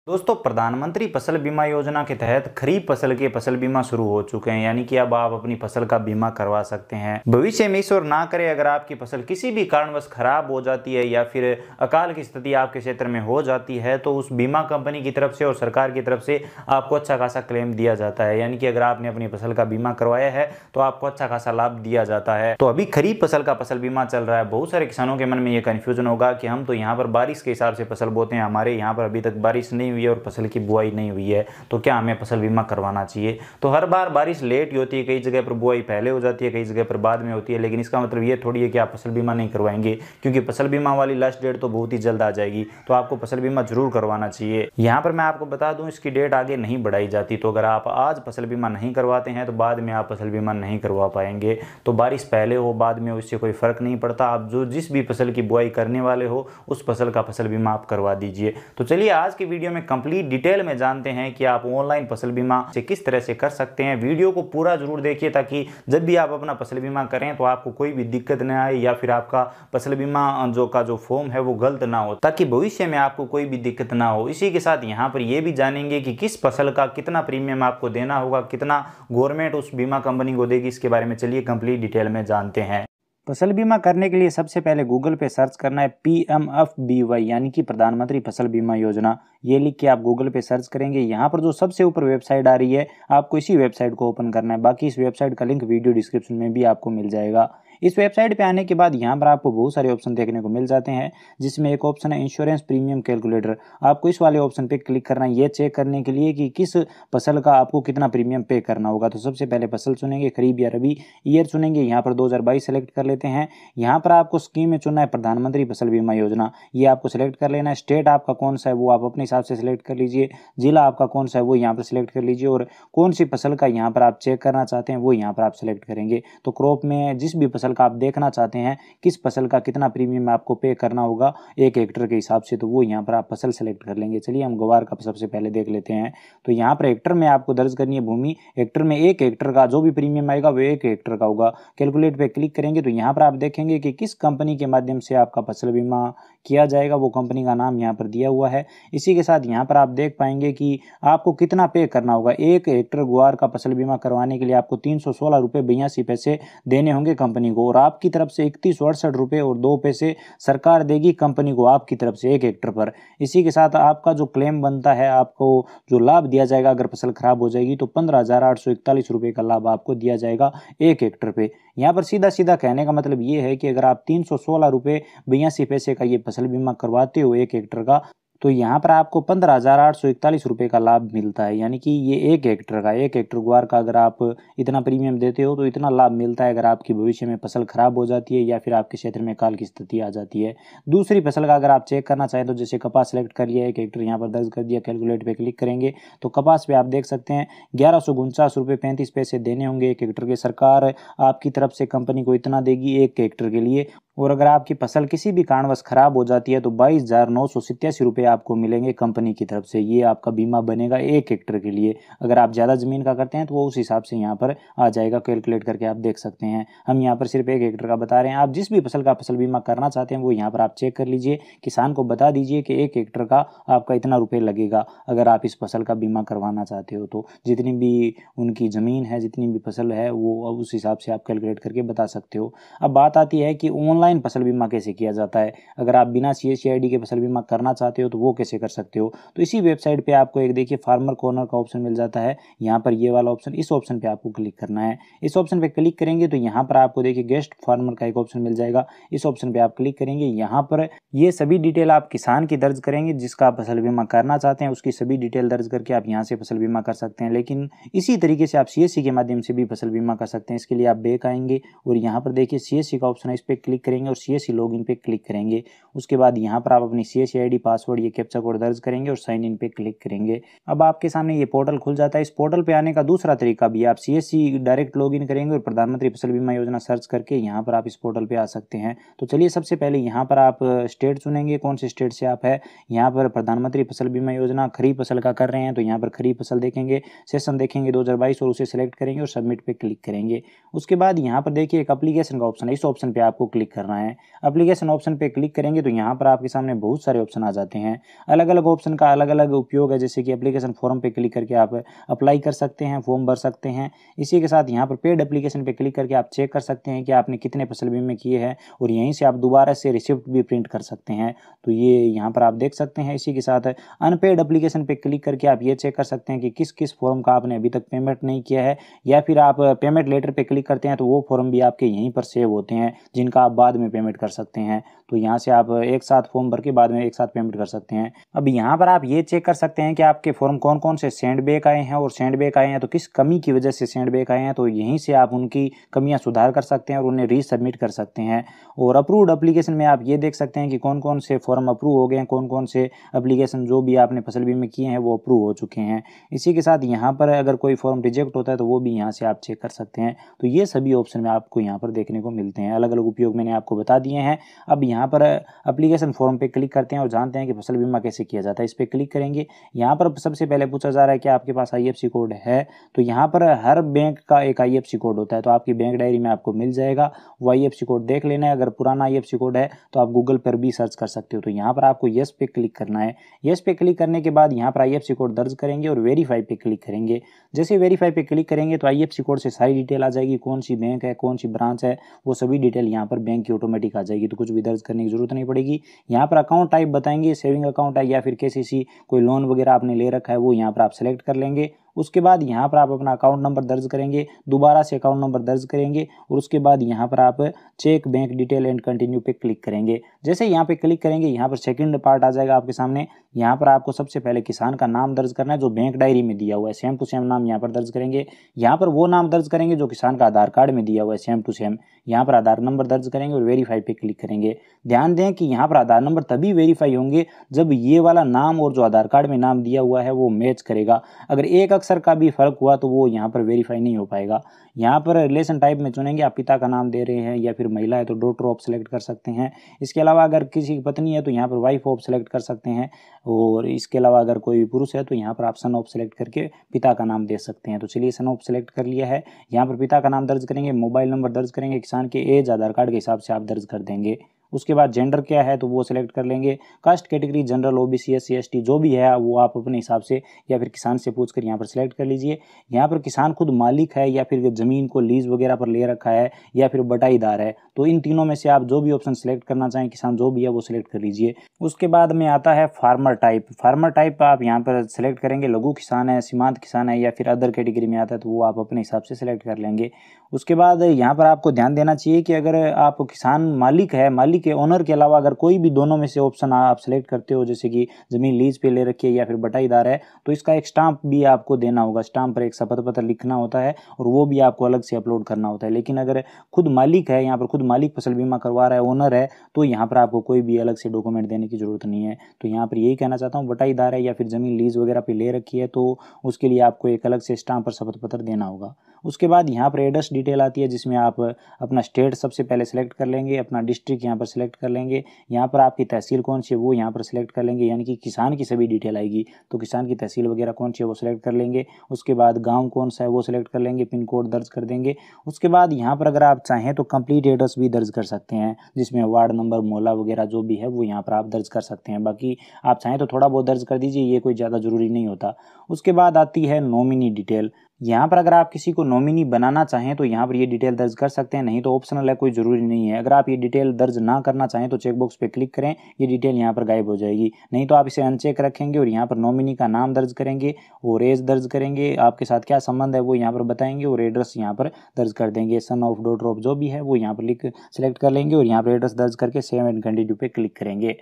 दोस्तों, प्रधानमंत्री फसल बीमा योजना के तहत खरीफ फसल के फसल बीमा शुरू हो चुके हैं। यानी कि अब आप अपनी फसल का बीमा करवा सकते हैं। भविष्य में ईश्वर ना करे अगर आपकी फसल किसी भी कारणवश खराब हो जाती है या फिर अकाल की स्थिति आपके क्षेत्र में हो जाती है तो उस बीमा कंपनी की तरफ से और सरकार की तरफ से आपको अच्छा खासा क्लेम दिया जाता है। यानी कि अगर आपने अपनी फसल का बीमा करवाया है तो आपको अच्छा खासा लाभ दिया जाता है। तो अभी खरीफ फसल का फसल बीमा चल रहा है। बहुत सारे किसानों के मन में ये कंफ्यूजन होगा कि हम तो यहाँ पर बारिश के हिसाब से फसल बोते हैं, हमारे यहाँ पर अभी तक बारिश नहीं हुई है और फसल की बुआई नहीं हुई है, तो क्या हमें फसल बीमा करवाना चाहिए। तो हर बार बारिश लेट ही होती है, कई जगह पर बुआई पहले हो जाती है, कई जगह पर बाद में होती है, लेकिन इसका मतलब ये थोड़ी है कि आप फसल बीमा नहीं करवाएंगे, क्योंकि फसल बीमा वाली लास्ट डेट तो बहुत ही जल्द आ जाएगी। तो आपको फसल बीमा जरूर करवाना चाहिए। यहाँ पर मैं आपको बता दूं, इसकी डेट आगे नहीं बढ़ाई जाती। तो अगर आप आज फसल बीमा नहीं करवाते हैं तो बाद में आप फसल बीमा नहीं करवा पाएंगे। तो बारिश पहले हो बाद में हो, इससे कोई फर्क नहीं पड़ता। आप जो जिस भी फसल की बुआई करने वाले हो उस फसल का फसल बीमा आप करवा दीजिए। तो चलिए आज की वीडियो में कंप्लीट डिटेल में जानते हैं कि आप ऑनलाइन फसल बीमा से किस तरह से कर सकते हैं। वीडियो को पूरा जरूर देखिए ताकि जब भी आप अपना फसल बीमा करें तो आपको कोई भी दिक्कत न आए या फिर आपका फसल बीमा जो फॉर्म है वो गलत ना हो, ताकि भविष्य में आपको कोई भी दिक्कत ना हो। इसी के साथ यहाँ पर ये भी जानेंगे कि किस फसल का कितना प्रीमियम आपको देना होगा, कितना गवर्नमेंट उस बीमा कंपनी को देगी, इसके बारे में चलिए कंप्लीट डिटेल में जानते हैं। फसल बीमा करने के लिए सबसे पहले गूगल पे सर्च करना है PMFBY यानी कि प्रधानमंत्री फसल बीमा योजना। ये लिख के आप गूगल पे सर्च करेंगे। यहाँ पर जो सबसे ऊपर वेबसाइट आ रही है आपको इसी वेबसाइट को ओपन करना है। बाकी इस वेबसाइट का लिंक वीडियो डिस्क्रिप्शन में भी आपको मिल जाएगा। इस वेबसाइट पे आने के बाद यहाँ पर आपको बहुत सारे ऑप्शन देखने को मिल जाते हैं, जिसमें एक ऑप्शन है इंश्योरेंस प्रीमियम कैलकुलेटर। आपको इस वाले ऑप्शन पे क्लिक करना है ये चेक करने के लिए कि किस फसल का आपको कितना प्रीमियम पे करना होगा। तो सबसे पहले फसल चुनेंगे, खरीफ या रबी ईयर चुनेंगे। यहाँ पर 2022 सेलेक्ट कर लेते हैं। यहाँ पर आपको स्कीम में चुनना है प्रधानमंत्री फसल बीमा योजना, ये आपको सिलेक्ट कर लेना है। स्टेट आपका कौन सा है वो आप अपने हिसाब से सिलेक्ट कर लीजिए। जिला आपका कौन सा है वो यहाँ पर सिलेक्ट कर लीजिए और कौन सी फसल का यहाँ पर आप चेक करना चाहते हैं वो यहाँ पर आप सिलेक्ट करेंगे। तो क्रॉप में जिस भी फसल का आप देखना चाहते हैं किस फसल का कितना प्रीमियम आपको पे करना होगा 1 हेक्टर के हिसाब से, तो वो यहाँ पर आप फसल सेलेक्ट कर लेंगे। चलिए हम ग्वार का सबसे पहले देख लेते हैं। तो यहाँ पर हेक्टर में आपको दर्ज करनी है भूमि। हेक्टर में 1 हेक्टर का जो भी प्रीमियम आएगा वो 1 हेक्टर का होगा। कैलकुलेट पे क्लिक करेंगे तो यहाँ पर आप देखेंगे कि किस कंपनी के माध्यम से आपका फसल बीमा किया जाएगा, वो कंपनी का नाम यहाँ पर दिया हुआ है। इसी के साथ यहाँ पर आप देख पाएंगे कि आपको कितना पे करना होगा। 1 हेक्टर ग्वार का फसल बीमा करवाने के लिए आपको 316 रुपये 82 पैसे देने होंगे कंपनी को, और आपकी तरफ से 3168 रुपये और 2 पैसे सरकार देगी कंपनी को आपकी तरफ से 1 हेक्टर पर। इसी के साथ आपका जो क्लेम बनता है, आपको जो लाभ दिया जाएगा अगर फसल खराब हो जाएगी तो 15,841 रुपये का लाभ आपको दिया जाएगा 1 हेक्टर पे। यहाँ पर सीधा सीधा कहने का मतलब ये है कि अगर आप 316 रुपये 82 पैसे का ये फसल बीमा करवाते हो 1 हेक्टर का, तो यहाँ पर आपको 15,841 रुपये का लाभ मिलता है। यानी कि ये 1 हेक्टर का 1 हेक्टर ग्वार का अगर आप इतना प्रीमियम देते हो तो इतना लाभ मिलता है अगर आपकी भविष्य में फसल खराब हो जाती है या फिर आपके क्षेत्र में काल की स्थिति आ जाती है। दूसरी फसल का अगर आप चेक करना चाहें तो जैसे कपास सेलेक्ट कर लिया, 1 हेक्टर यहाँ पर दर्ज कर दिया, कैलकुलेट पे क्लिक करेंगे तो कपास पे आप देख सकते हैं 1149 रुपये 35 पैसे देने होंगे 1 हेक्टर के। सरकार आपकी तरफ से कंपनी को इतना देगी 1 हेक्टर के लिए। और अगर आपकी फसल किसी भी कारणवश खराब हो जाती है तो 22,987 रुपये आपको मिलेंगे कंपनी की तरफ से। ये आपका बीमा बनेगा 1 हेक्टर के लिए। अगर आप ज़्यादा ज़मीन का करते हैं तो वो उस हिसाब से यहाँ पर आ जाएगा, कैलकुलेट करके आप देख सकते हैं। हम यहाँ पर सिर्फ 1 हेक्टर का बता रहे हैं। आप जिस भी फसल का फसल बीमा करना चाहते हैं वो यहाँ पर आप चेक कर लीजिए। किसान को बता दीजिए कि 1 हेक्टर का आपका इतना रुपये लगेगा अगर आप इस फसल का बीमा करवाना चाहते हो। तो जितनी भी उनकी ज़मीन है, जितनी भी फसल है, वो उस हिसाब से आप कैलकुलेट करके बता सकते हो। अब बात आती है कि ऑनलाइन फसल बीमा कैसे किया जाता है। अगर आप बिना CSC ID के फसल बीमा करना चाहते हो तो वो कैसे कर सकते हो। तो इसी वेबसाइट पे आपको एक देखिए फार्मर कॉर्नर का ऑप्शन मिल जाता है। यहाँ पर ये वाला ऑप्शन, इस ऑप्शन पे आपको क्लिक करना है। इस ऑप्शन पे क्लिक करेंगे तो यहाँ पर आपको देखिए गेस्ट फार्मर का एक ऑप्शन मिल जाएगा। इस ऑप्शन पे आप क्लिक करेंगे। यहाँ पर ये सभी डिटेल आप किसान की दर्ज करेंगे, जिसका आप फसल बीमा करना चाहते हैं उसकी सभी डिटेल दर्ज करके आप यहाँ से फसल बीमा कर सकते हैं। लेकिन इसी तरीके से आप CSC के माध्यम से भी फसल बीमा कर सकते हैं। इसके लिए आप बैक आएंगे और यहाँ पर देखिए CSC का ऑप्शन है, इस पर क्लिक करेंगे और CSC लॉगिन पे क्लिक करेंगे। उसके बाद यहाँ पर आप अपनी CSC ID पासवर्ड ये कैप्चा कोड दर्ज करेंगे और साइन इन पे क्लिक करेंगे। अब आपके सामने ये पोर्टल खुल जाता है। इस पोर्टल पे आने का दूसरा तरीका भी, आप CSC डायरेक्ट लॉगिन करेंगे और प्रधानमंत्री फसल बीमा योजना सर्च करके यहाँ पर आप इस पोर्टल पे आ सकते हैं। तो चलिए सबसे पहले यहाँ पर आप स्टेट चुनेंगे, कौन से स्टेट से आप है। यहाँ पर प्रधानमंत्री फसल बीमा योजना खरीफ फसल का कर रहे हैं तो यहाँ पर खरीफ फसल देखेंगे, सेशन देखेंगे 2022 और उसे सिलेक्ट करेंगे और सबमिट पे क्लिक करेंगे। उसके बाद यहाँ पर देखिए एक एप्लीकेशन का ऑप्शन है, इस ऑप्शन पे आपको क्लिक करना है। एप्लीकेशन ऑप्शन पे क्लिक करेंगे तो यहाँ पर आपके सामने बहुत सारे ऑप्शन आ जाते हैं। अलग अलग ऑप्शन का अलग अलग उपयोग है, जैसे कि एप्लीकेशन फॉर्म पे क्लिक करके आप अप्लाई कर सकते हैं, फॉर्म भर सकते हैं। इसी के साथ यहाँ पर पेड एप्लीकेशन पे क्लिक करके आप चेक कर सकते हैं कि आपने कितने फसल बीमे किए हैं और यहीं से आप दोबारा से रिसिप्ट भी प्रिंट कर सकते हैं। तो ये यहाँ पर आप देख सकते हैं। इसी के साथ अनपेड एप्लीकेशन पे क्लिक करके आप ये चेक कर सकते हैं कि किस किस फॉर्म का आपने अभी तक पेमेंट नहीं किया है, या फिर आप पेमेंट लेटर पे क्लिक करते हैं तो वो फॉर्म भी आपके यहीं पर सेव होते हैं जिनका आप बाद में पेमेंट कर सकते हैं। तो यहाँ से आप एक साथ फॉर्म भर के बाद में एक साथ पेमेंट कर सकते हैं। अब यहाँ पर आप ये चेक कर सकते हैं कि आपके फॉर्म कौन कौन से सेंड बैक आए हैं, और सेंड बैक आए हैं तो किस कमी की वजह से सेंड बैक आए हैं, तो यहीं से आप उनकी कमियां सुधार कर सकते हैं और उन्हें रीसबमिट कर सकते हैं। और अप्रूव्ड एप्लीकेशन में आप ये देख सकते हैं कि कौन कौन से फॉर्म अप्रूव हो गए हैं, कौन कौन से एप्लीकेशन जो भी आपने फसल बीमे किए हैं वो अप्रूव हो चुके हैं। इसी के साथ यहाँ पर अगर कोई फॉर्म रिजेक्ट होता है तो वो भी यहाँ से आप चेक कर सकते हैं। तो ये सभी ऑप्शन में आपको यहाँ पर देखने को मिलते हैं। अलग अलग उपयोग मैंने आपको बता दिए हैं। अब यहाँ पर एप्लीकेशन फॉर्म पे क्लिक करते हैं और जानते हैं कि फसल बीमा कैसे किया जाता है। इस पर क्लिक करेंगे। यहाँ पर सबसे पहले पूछा जा रहा है कि आपके पास IFSC कोड है। तो यहाँ पर हर बैंक का एक IFSC कोड होता है, तो आपकी बैंक डायरी में आपको मिल जाएगा। वो IFSC कोड देख लेना है। अगर पुराना IFSC कोड है तो आप गूगल पर भी सर्च कर सकते हो। तो यहाँ पर आपको येस पे क्लिक करना है। येस पे क्लिक करने के बाद यहाँ पर IFSC कोड दर्ज करेंगे और वेरीफाई पे क्लिक करेंगे। जैसे वेरीफाई पे क्लिक करेंगे तो IFSC कोड से सारी डिटेल आ जाएगी, कौन सी बैंक है, कौन सी ब्रांच है, वो सभी डिटेल यहाँ पर बैंक की ऑटोमेटिक आ जाएगी। तो कुछ भी दर्ज करने की जरूरत नहीं पड़ेगी। यहाँ पर अकाउंट टाइप बताएंगे, सेविंग अकाउंट है या फिर KCC कोई लोन वगैरह आपने ले रखा है वो यहाँ पर आप सेलेक्ट कर लेंगे। उसके बाद यहाँ पर आप अपना अकाउंट नंबर दर्ज करेंगे, दोबारा से अकाउंट नंबर दर्ज करेंगे और उसके बाद यहाँ पर आप cheque bank detail and continue पे क्लिक करेंगे। जैसे यहाँ पे क्लिक करेंगे यहाँ पर सेकंड पार्ट आ जाएगा आपके सामने। यहाँ पर आपको सबसे पहले किसान का नाम दर्ज करना है जो बैंक डायरी में दिया हुआ है, सेम टू सेम नाम यहाँ पर दर्ज करेंगे। यहाँ पर वो नाम दर्ज करेंगे जो किसान का आधार कार्ड में दिया हुआ है, सेम टू सेम। यहाँ पर आधार नंबर दर्ज करेंगे और वेरीफाई पे क्लिक करेंगे। ध्यान दें कि यहाँ पर आधार नंबर तभी वेरीफाई होंगे जब ये वाला नाम और जो आधार कार्ड में नाम दिया हुआ है वो मैच करेगा। अगर एक अक्षर का भी फर्क हुआ तो वो यहाँ पर वेरीफाई नहीं हो पाएगा। यहाँ पर रिलेशन टाइप में चुनेंगे, आप पिता का नाम दे रहे हैं या फिर महिला है तो डॉटर ऑफ सेलेक्ट कर सकते हैं। इसके अलावा अगर किसी की पत्नी है तो यहाँ पर वाइफ ऑफ सेलेक्ट कर सकते हैं, और इसके अलावा अगर कोई पुरुष है तो यहाँ पर आप सन ऑफ सेलेक्ट करके पिता का नाम दे सकते हैं। तो चलिए सन ऑफ सेलेक्ट कर लिया है। यहाँ पर पिता का नाम दर्ज करेंगे, मोबाइल नंबर दर्ज करेंगे, किसान के एज आधार कार्ड के हिसाब से आप दर्ज कर देंगे। उसके बाद जेंडर क्या है तो वो सिलेक्ट कर लेंगे। Caste category general OBC SC ST जो भी है वो आप अपने हिसाब से या फिर किसान से पूछकर यहाँ पर सिलेक्ट कर लीजिए। यहाँ पर किसान खुद मालिक है या फिर ज़मीन को लीज वगैरह पर ले रखा है या फिर बटाईदार है, तो इन तीनों में से आप जो भी ऑप्शन सिलेक्ट करना चाहें, किसान जो भी है वो सिलेक्ट कर लीजिए। उसके बाद में आता है फार्मर टाइप। फार्मर टाइप आप यहाँ पर सिलेक्ट करेंगे, लघु किसान है, सीमांत किसान है या फिर अदर कैटेगरी में आता है तो वो आप अपने हिसाब से सिलेक्ट कर लेंगे। उसके बाद यहाँ पर आपको ध्यान देना चाहिए कि अगर आप किसान मालिक है, मालिक के ओनर के अलावा अगर कोई भी दोनों में से ऑप्शन आप सिलेक्ट करते हो, जैसे कि ज़मीन लीज पे ले रखी है या फिर बटाईदार है, तो इसका एक स्टाम्प भी आपको देना होगा। स्टाम्प पर एक शपथ पत्र लिखना होता है और वो भी आपको अलग से अपलोड करना होता है। लेकिन अगर खुद मालिक है, यहाँ पर खुद मालिक फसल बीमा करवा रहा है, ओनर है, तो यहाँ पर आपको कोई भी अलग से डॉक्यूमेंट देने की जरूरत नहीं है। तो यहाँ पर यही कहना चाहता हूँ, बटाईदार है या फिर ज़मीन लीज वगैरह पे ले रखी है तो उसके लिए आपको एक अलग से स्टाम्प पर शपथ पत्र देना होगा। उसके बाद यहाँ पर एड्रेस डिटेल आती है जिसमें आप अपना स्टेट सबसे पहले सेलेक्ट कर लेंगे, अपना डिस्ट्रिक्ट यहाँ पर सेलेक्ट कर लेंगे, यहाँ पर आपकी तहसील कौन सी है वो यहाँ पर सेलेक्ट कर लेंगे, यानी कि किसान की सभी डिटेल आएगी तो किसान की तहसील वगैरह कौन सी है वो सिलेक्ट कर लेंगे। उसके बाद गांव कौन सा है वो सिलेक्ट कर लेंगे, पिन कोड दर्ज कर देंगे। उसके बाद यहाँ पर अगर आप चाहें तो कंप्लीट एड्रेस भी दर्ज कर सकते हैं जिसमें वार्ड नंबर, मोहल्ला वगैरह जो भी है वो यहाँ पर आप दर्ज कर सकते हैं। बाकी आप चाहें तो थोड़ा बहुत दर्ज कर दीजिए, ये कोई ज़्यादा जरूरी नहीं होता। उसके बाद आती है नॉमिनी डिटेल। यहाँ पर अगर आप किसी को नॉमिनी बनाना चाहें तो यहाँ पर ये डिटेल दर्ज कर सकते हैं, नहीं तो ऑप्शनल है, कोई ज़रूरी नहीं है। अगर आप ये डिटेल दर्ज ना करना चाहें तो चेकबॉक्स पे क्लिक करें, ये डिटेल यहाँ पर गायब हो जाएगी। नहीं तो आप इसे अनचेक रखेंगे और यहाँ पर नॉमिनी का नाम दर्ज करेंगे और एज दर्ज करेंगे, आपके साथ क्या संबंध है वो यहाँ पर बताएंगे और एड्रेस यहाँ पर दर्ज कर देंगे। सन ऑफ, डॉटर ऑफ जो भी है वो यहाँ पर लिख सेलेक्ट कर लेंगे और यहाँ पर एड्रेस दर्ज करके सेव एंड कंटिन्यू पे क्लिक करेंगे।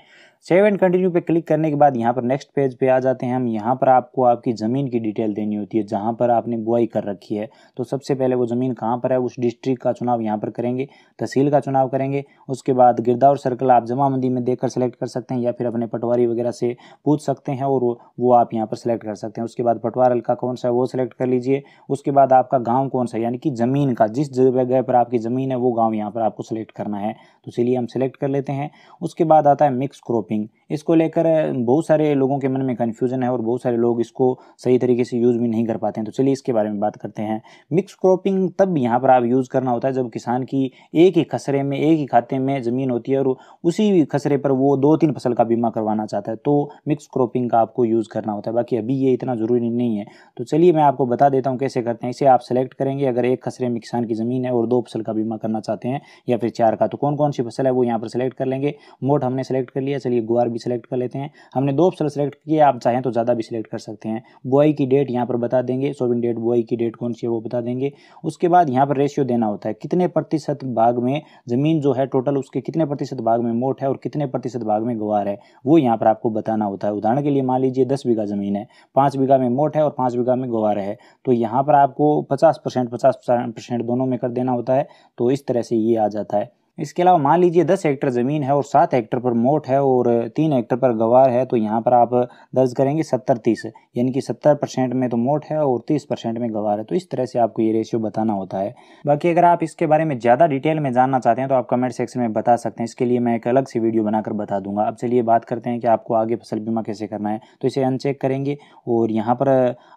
सेव एंड कंटिन्यू पे क्लिक करने के बाद यहाँ पर नेक्स्ट पेज पे आ जाते हैं हम। यहाँ पर आपको आपकी ज़मीन की डिटेल देनी होती है जहाँ पर आपने बुआई कर रखी है। तो सबसे पहले वो ज़मीन कहाँ पर है उस डिस्ट्रिक्ट का चुनाव यहाँ पर करेंगे, तहसील का चुनाव करेंगे। उसके बाद गिरदावर सर्कल आप जमाबंदी में देखकर सेलेक्ट कर सकते हैं या फिर अपने पटवारी वगैरह से पूछ सकते हैं और वो आप यहाँ पर सेलेक्ट कर सकते हैं। उसके बाद पटवार हल्का कौन सा है वो सिलेक्ट कर लीजिए। उसके बाद आपका गाँव कौन सा है, यानी कि ज़मीन का जिस जगह पर आपकी ज़मीन है वो गाँव यहाँ पर आपको सेलेक्ट करना है। तो चलिए हम सेलेक्ट कर लेते हैं। उसके बाद आता है मिक्स क्रॉपिंग। क्रॉपिंग, इसको लेकर बहुत सारे लोगों के मन में कन्फ्यूजन है और बहुत सारे लोग इसको सही तरीके से यूज़ भी नहीं कर पाते हैं। तो चलिए इसके बारे में बात करते हैं। मिक्स क्रॉपिंग तब यहाँ पर आप यूज़ करना होता है जब किसान की एक ही खसरे में, एक ही खाते में ज़मीन होती है और उसी खसरे पर वो 2-3 फसल का बीमा करवाना चाहता है, तो मिक्स क्रॉपिंग का आपको यूज़ करना होता है। बाकी अभी ये इतना ज़रूरी नहीं है, तो चलिए मैं आपको बता देता हूँ कैसे करते हैं। इसे आप सेलेक्ट करेंगे, अगर एक खसरे में किसान की ज़मीन है और 2 फसल का बीमा करना चाहते हैं या फिर 4 का, तो कौन कौन सी फसल है वो यहाँ पर सेलेक्ट कर लेंगे। मोठ हमने सेलेक्ट कर लिया, चलिए गुआर भी सेलेक्ट कर लेते हैं। हमने 2 फसल सेलेक्ट किए, आप चाहें तो ज़्यादा भी सिलेक्ट कर सकते हैं। बुआई की डेट यहाँ पर बता देंगे, सोविंग डेट, बुआई की डेट कौन सी है वो बता देंगे। उसके बाद यहाँ पर रेशियो देना होता है, कितने प्रतिशत भाग में ज़मीन जो है टोटल उसके कितने प्रतिशत भाग में मोठ है और कितने प्रतिशत भाग में गुआर है, वो यहाँ पर आपको बताना होता है। उदाहरण के लिए मान लीजिए 10 बीघा ज़मीन है, 5 बीघा में मोठ है और 5 बीघा में गुआर है, तो यहाँ पर आपको 50% दोनों में कर देना होता है। तो इस तरह से ये आ जाता है। इसके अलावा मान लीजिए 10 हेक्टेयर ज़मीन है और 7 हेक्टेयर पर मोठ है और 3 हेक्टेयर पर गंवार है, तो यहाँ पर आप दर्ज करेंगे 70-30, यानी कि 70% में तो मोठ है और 30% में गंवार है। तो इस तरह से आपको ये रेशियो बताना होता है। बाकी अगर आप इसके बारे में ज़्यादा डिटेल में जानना चाहते हैं तो आप कमेंट सेक्शन में बता सकते हैं, इसके लिए मैं एक अलग से वीडियो बनाकर बता दूंगा। अब चलिए बात करते हैं कि आपको आगे फसल बीमा कैसे करना है। तो इसे अनचेक करेंगे और यहाँ पर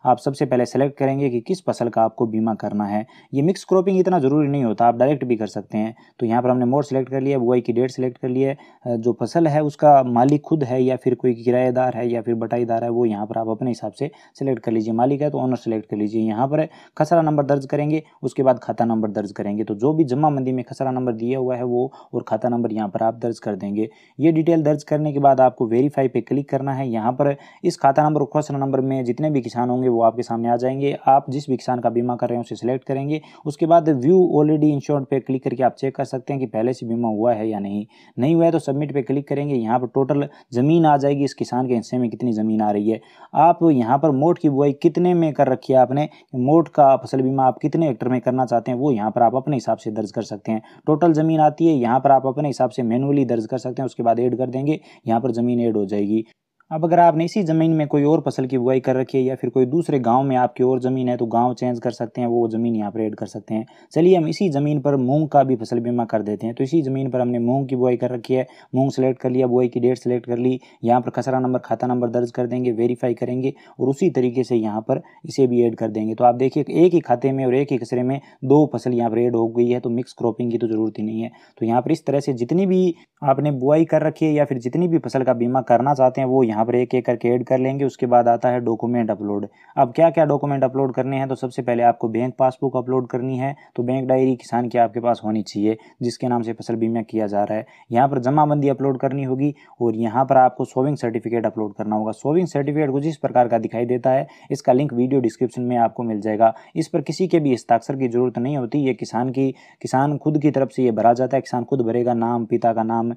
आप सबसे पहले सेलेक्ट करेंगे कि किस फसल का आपको बीमा करना है। ये मिक्स क्रॉपिंग इतना ज़रूरी नहीं होता, आप डायरेक्ट भी कर सकते हैं। तो यहाँ पर हमने मोड सेलेक्ट कर लिया, बुआई की डेट सेलेक्ट कर लिया, जो फसल है उसका मालिक खुद है या फिर कोई किराएदार है या फिर बटाईदार है, वो यहाँ पर आप अपने हिसाब से सेलेक्ट कर लीजिए। मालिक है तो ओनर सेलेक्ट कर लीजिए। यहाँ पर खसरा नंबर दर्ज करेंगे, उसके बाद खाता नंबर दर्ज करेंगे। तो जो भी जमा मंदी में खसरा नंबर दिया हुआ है वो और खाता नंबर यहाँ पर आप दर्ज कर देंगे। ये डिटेल दर्ज करने के बाद आपको वेरीफाई पे क्लिक करना है। यहाँ पर इस खाता नंबर और खसरा नंबर में जितने भी किसान होंगे वो आपके सामने आ जाएंगे। आप जिस भी किसान का बीमा कर रहे हैं उसे सिलेक्ट करेंगे। उसके बाद व्यू ऑलरेडी इंश्योर्ड पे क्लिक करके आप चेक कर सकते हैं कि पहले से बीमा हुआ है या नहीं हुआ है। तो सबमिट पे क्लिक करेंगे, यहाँ पर टोटल ज़मीन आ जाएगी, इस किसान के हिस्से में कितनी ज़मीन आ रही है। आप यहाँ पर मोठ की बुआई कितने में कर रखी है आपने, मोठ का फसल बीमा आप कितने हेक्टेयर में करना चाहते हैं वो यहाँ पर आप अपने हिसाब से दर्ज कर सकते हैं। टोटल ज़मीन आती है, यहाँ पर आप अपने हिसाब से मैनुअली दर्ज कर सकते हैं। उसके बाद ऐड कर देंगे, यहाँ पर ज़मीन ऐड हो जाएगी। अब अगर आपने इसी ज़मीन में कोई और फसल की बुआई कर रखी है या फिर कोई दूसरे गांव में आपकी और ज़मीन है तो गांव चेंज कर सकते हैं, वो ज़मीन यहाँ पर ऐड कर सकते हैं। चलिए हम इसी ज़मीन पर मूंग का भी फसल बीमा कर देते हैं। तो इसी ज़मीन पर हमने मूंग की बुआई कर रखी है, मूंग सेलेक्ट कर लिया, बुआई की डेट सेलेक्ट कर ली, यहाँ पर खसरा नंबर खाता नंबर दर्ज कर देंगे, वेरीफाई करेंगे और उसी तरीके से यहाँ पर इसे भी ऐड कर देंगे। तो आप देखिए एक ही खाते में और एक ही खसरे में 2 फसल यहाँ पर ऐड हो गई है, तो मिक्स क्रॉपिंग की तो ज़रूरत ही नहीं है। तो यहाँ पर इस तरह से जितनी भी आपने बुआई कर रखी है या फिर जितनी भी फसल का बीमा करना चाहते हैं वो यहाँ पर एक एक करके ऐड कर लेंगे। उसके बाद आता है डॉक्यूमेंट अपलोड। अब क्या क्या डॉक्यूमेंट अपलोड करने हैं, तो सबसे पहले आपको बैंक पासबुक अपलोड करनी है। तो बैंक डायरी किसान की आपके पास होनी चाहिए जिसके नाम से फसल बीमा किया जा रहा है। यहाँ पर जमाबंदी अपलोड करनी होगी और यहाँ पर आपको सोविंग सर्टिफिकेट अपलोड करना होगा। सोविंग सर्टिफिकेट कुछ इस प्रकार का दिखाई देता है, इसका लिंक वीडियो डिस्क्रिप्शन में आपको मिल जाएगा। इस पर किसी के भी हस्ताक्षर की जरूरत नहीं होती, ये किसान खुद की तरफ से ये भरा जाता है। किसान खुद भरेगा, नाम, पिता का नाम,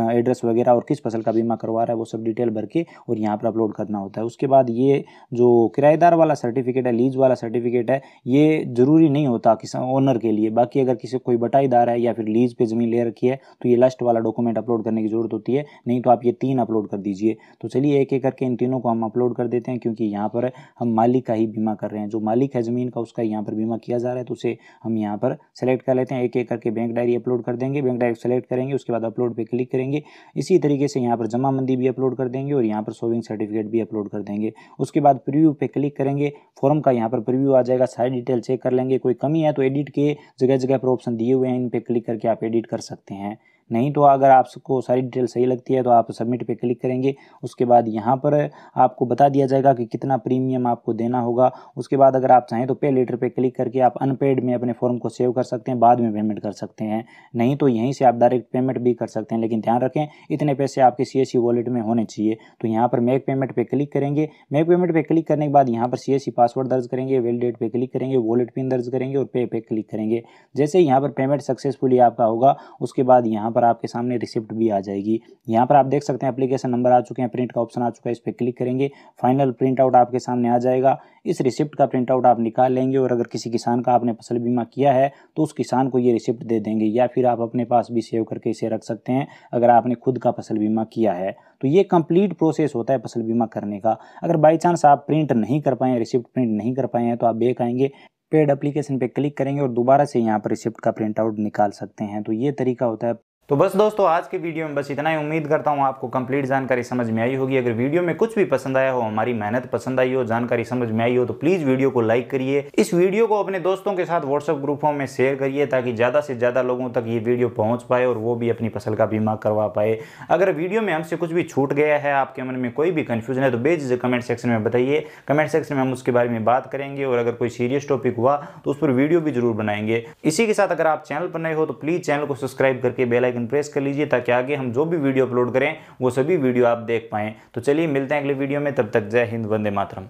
एड्रेस वगैरह और किस फसल का बीमा करवा रहा है वो सब डिटेल भर के और यहाँ पर अपलोड करना होता है। उसके बाद ये जो किराएदार वाला सर्टिफिकेट है, लीज वाला सर्टिफिकेट है, ये जरूरी नहीं होता किसान ओनर के लिए। बाकी अगर किसी कोई बटाईदार है या फिर लीज पे ज़मीन ले रखी है तो ये लास्ट वाला डॉक्यूमेंट अपलोड करने की जरूरत होती है, नहीं तो आप ये 3 अपलोड कर दीजिए। तो चलिए एक एक करके इन तीनों को हम अपलोड कर देते हैं, क्योंकि यहाँ पर हम मालिक का ही बीमा कर रहे हैं। जो मालिक है ज़मीन का उसका यहाँ पर बीमा किया जा रहा है, तो उसे हम यहाँ पर सेलेक्ट कर लेते हैं। एक एक करके बैंक डायरी अपलोड कर देंगे, बैंक डायरी सेलेक्ट करेंगे, उसके बाद अपलोड पे क्लिक करेंगे। इसी तरीके से यहाँ पर जमाबंदी भी अपलोड कर देंगे और यहाँ पर सोविंग सर्टिफिकेट भी अपलोड कर देंगे। उसके बाद प्रीव्यू पे क्लिक करेंगे, फॉर्म का यहाँ पर प्रीव्यू आ जाएगा, सारी डिटेल चेक कर लेंगे। कोई कमी है तो एडिट के जगह जगह पर ऑप्शन दिए हुए हैं, इन पे क्लिक करके आप एडिट कर सकते हैं। नहीं तो अगर आपको सारी डिटेल सही लगती है तो आप सबमिट पे क्लिक करेंगे। उसके बाद यहाँ पर आपको बता दिया जाएगा कि कितना प्रीमियम आपको देना होगा। उसके बाद अगर आप चाहें तो पे लेटर पे क्लिक करके आप अनपेड में अपने फॉर्म को सेव कर सकते हैं, बाद में पेमेंट कर सकते हैं। नहीं तो यहीं से आप डायरेक्ट पेमेंट भी कर सकते हैं, लेकिन ध्यान रखें इतने पैसे आपके CSC वॉलेट में होने चाहिए। तो यहाँ पर मेक पेमेंट पे क्लिक करेंगे। मेक पेमेंट पे क्लिक करने के बाद यहाँ पर CSC पासवर्ड दर्ज करेंगे, वैलिडेट पे क्लिक करेंगे, वॉलेट पिन दर्ज करेंगे और पे क्लिक करेंगे। जैसे ही यहाँ पर पेमेंट सक्सेसफुली आपका होगा उसके बाद यहाँ पर आपके सामने रिसिप्ट भी आ जाएगी। यहाँ पर आप देख सकते हैं एप्लीकेशन नंबर आ चुके हैं, प्रिंट का ऑप्शन आ चुका है, इस पर क्लिक करेंगे, फाइनल प्रिंट आउट आपके सामने आ जाएगा। इस रिसिप्ट का प्रिंट आउट आप निकाल लेंगे और अगर किसी किसान का आपने फसल बीमा किया है तो उस किसान को ये रिसिप्ट दे देंगे, या फिर आप अपने पास भी सेव करके इसे रख सकते हैं अगर आपने खुद का फसल बीमा किया है। तो ये कंप्लीट प्रोसेस होता है फसल बीमा करने का। अगर बाई चांस आप प्रिंट नहीं कर पाए, रिसिप्ट प्रिंट नहीं कर पाए हैं, तो आप बैक आएंगे, पेड एप्लीकेशन पे क्लिक करेंगे और दोबारा से यहाँ पर रिसिप्ट का प्रिंट आउट निकाल सकते हैं। तो ये तरीका होता है तो बस दोस्तों आज के वीडियो में बस इतना ही। उम्मीद करता हूँ आपको कंप्लीट जानकारी समझ में आई होगी। अगर वीडियो में कुछ भी पसंद आया हो, हमारी मेहनत पसंद आई हो, जानकारी समझ में आई हो, तो प्लीज़ वीडियो को लाइक करिए। इस वीडियो को अपने दोस्तों के साथ व्हाट्सएप ग्रुपों में शेयर करिए ताकि ज़्यादा से ज़्यादा लोगों तक ये वीडियो पहुँच पाए और वो भी अपनी फसल का बीमा करवा पाए। अगर वीडियो में हमसे कुछ भी छूट गया है, आपके मन में कोई भी कन्फ्यूजन है, तो बेझिझक कमेंट सेक्शन में बताइए। कमेंट सेक्शन में हम उसके बारे में बात करेंगे और अगर कोई सीरियस टॉपिक हुआ तो उस पर वीडियो भी जरूर बनाएंगे। इसी के साथ अगर आप चैनल पर नए हो तो प्लीज़ चैनल को सब्सक्राइब करके बेल आइकन प्रेस कर लीजिए ताकि आगे हम जो भी वीडियो अपलोड करें वो सभी वीडियो आप देख पाएं। तो चलिए मिलते हैं अगले वीडियो में, तब तक जय हिंद, वंदे मातरम।